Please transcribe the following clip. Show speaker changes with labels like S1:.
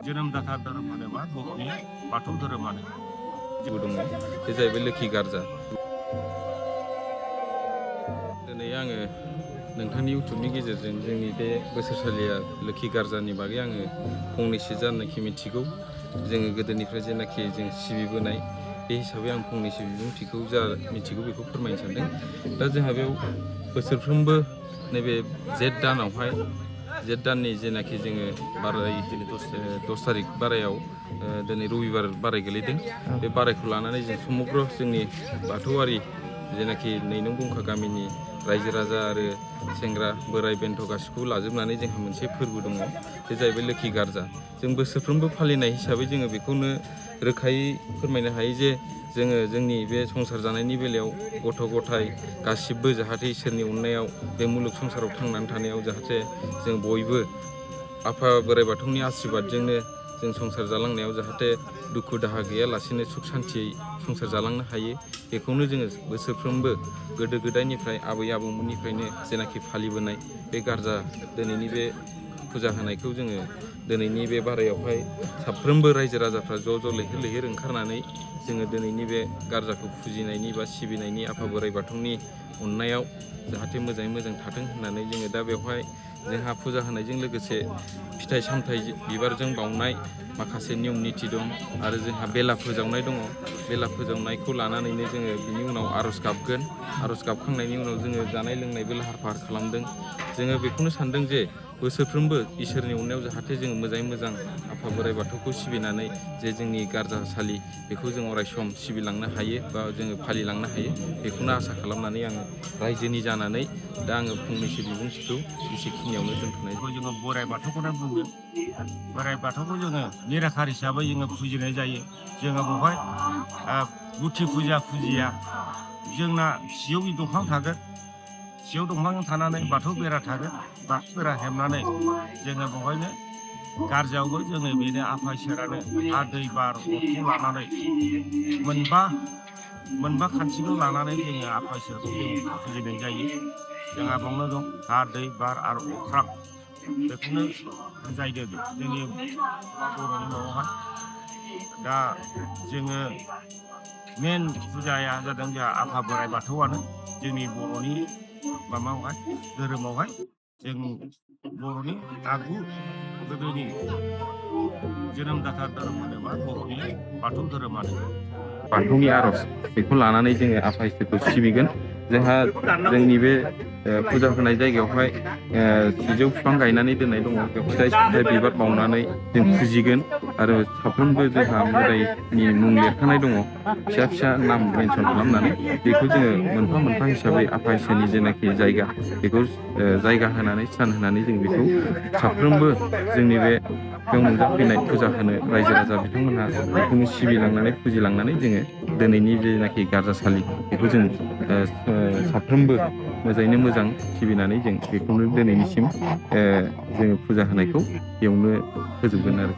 S1: जोनोमदाथा धोरोम होनोबा बर'नि बाथौ धोरोमानो जेबो दङ बे जाहैबाय लोखि गारजा। दिनै आङो नोंथांनि इउटुबनि गेजेरजों जोंनि बे बोसोरसालिया लोखि गारजानि बागै आङो फंनैसो जानाखि मिथिगौ जोङो गोदोनिफ्राय जेनाखि जों सिबिबोनाय बे हिसाबै आं फंनैसो बिबुंथिखौ जा मिथिगौ बेखौ फोरमायनो सानदों। दा जोंहा बेयाव बोसोरफ्रोमबो नैबे जेठ दानावहाय जेठ दाननि जेनाखि जोङो बाराय 10 थारिख बारायाव दिनै रबिबार बाराय गोलैदों। बे बारायखौ लानानै जों समग्र जोंनि बाथौआरि जेनाखि नैनं गंखा गामिनि रायजो राजा आरो सेंग्रा बोराय बेन्थ' गासिखौबो लाजोबनानै जोंहा मोनसे फोरबो दङ, बे जाहैबाय लोखि गारजा। जों बोसोरफ्रोमबो फालिनाय हिसाबै जोङो बेखौनो रोखायै फोरमायनो हायो जे जोङो जोंनि बे संसार जानायनि बेलायाव गथ' गथाय गासिबो जाहाथे इसोरनि अननायाव बे मुलुग संसाराव थांनानै थानायाव जाहाथे जों बयबो आफा बोराइ बाथौनि आशीर्बादजोंनो जों संसार जालांनायाव जाहाथे दुखु दाहा गैयालासेनो सुख सान्थियै संसार जालांनो हायो, बेखौनो जोङो बोसोरफ्रोमबो गोदो गोदायनिफ्राय आबै आबौमोननिफ्रायनो जेनाखि फालिबोनाय बे गारजा दिनैनि बे फुजा होनायखौ जोङो दिनैनि बे बारायावहाय साफ्रोमबो रायजो राजाफ्रा ज' लैहोर लैहोर ओंखारनानै जोङो दिनैनि बे गारजाखौ फुजिनायनि बा सिबिनायनि आफा बोराइ बाथौनि अननायाव जाहाथे मोजाङै मोजां थाथों होननानै जोङो दा बेवहाय जोंहा फुजा होनायजों लोगोसे फिथाइ सामथाइ बिबारजों बाउनाय माखासे नियम निथि दं आरो जोंहा बेला फोजावनाय दङ। बेला फोजावनायखौ लानानैनो जोङो बिनि उनाव आर'ज गाबगोन। आर'ज गाबखांनायनि उनाव जोङो जानाय लोंनायबो लाहार फाहार खालामदों। जोङो बेखौनो सानदों जे बोसोरफ्रोमबो इसोरनि अननायाव जाहाथे जोङो मोजाङै मोजां आफा बोराइ बाथौखौ सिबिनानै जे जोंनि गारजासालि बेखौ जों अरायसम सिबिलांनो हायो बा जोङो फालिलांनो हायो, बेखौनो आसा खालामनानै आङो रायजोनि जानानै दा आङो फंनैसो बिबुंथिखौ एसेखिनियावनो दोनथ'नाय जाबाय। जोङो बोराइ बाथौखौनो बुङो। बोराइ बाथौखौ जोङो निराखार हिसाबै जोङो फुजिनाय जायो। जोङो बेवहाय गुथि फुजा फुजिया। जोंना सिजौ दंफां थागोन, सिजौ दंफां थानानै बाथौ बेरा थागोन, बाथौ बेरा हेबनानै जोङो बेवहायनो गारजायावबो जोङो बेनो आफा इसोरानो हा दै बार अरखौ लानानै मोनबा खान्थिखौ लानानै जोङो आफा इसोरखौ जों फुजिनाय जायो। जोंहा बावनो दं हा दै बार आरो अख्रां, बेखौनो बुजायदों जोंनि बर'नि न'आवहाय। दा जोङो मेन फुजाया जादों जोंहा आफा बोराइ बाथौआनो जोंनि बर'नि माबायावहाय धोरोमावहाय जों बर'नि आगु गोदोनि जोनोमदाथा धोरोम होनोबा बर'नि बाथौ धोरोमानो। बाथौनि आर'ज बेखौ लानानै जोङो आफा इसोरखौ सिबिगोन। जोंहा जोंनि बे फुजा होनाय जायगायावहाय सिजौ बिफां गायनानै दोननाय दङ। बेयाव फिथाइ सामथाइ बिबार बावनानै जों फुजिगोन आरो साफ्रोमबो जोंहा मोदायनि मुं लिरखानाय दङ फिसा फिसा नाम मेनसन खालामनानै। बेखौ जोङो मोनफा मोनफा हिसाबै आफा इसोरनि जेनाखि जायगा बेखौ जायगा होनानै सान होनानै जों बेखौ साफ्रोमबो जोंनि बे बेयाव नुजाफैनाय फुजा होनो रायजो राजा बिथांमोनहा बेखौनो सिबिलांनानै फुजिलांनानै जोङो दिनैनि जेनाखि गारजासालि बेखौ जों साफ्रोमबो मोजाङैनो मोजां सिबिनानै जों बेखौनो दिनैनिसिम जोङो फुजा होनायखौ बेयावनो फोजोबगोन आरो।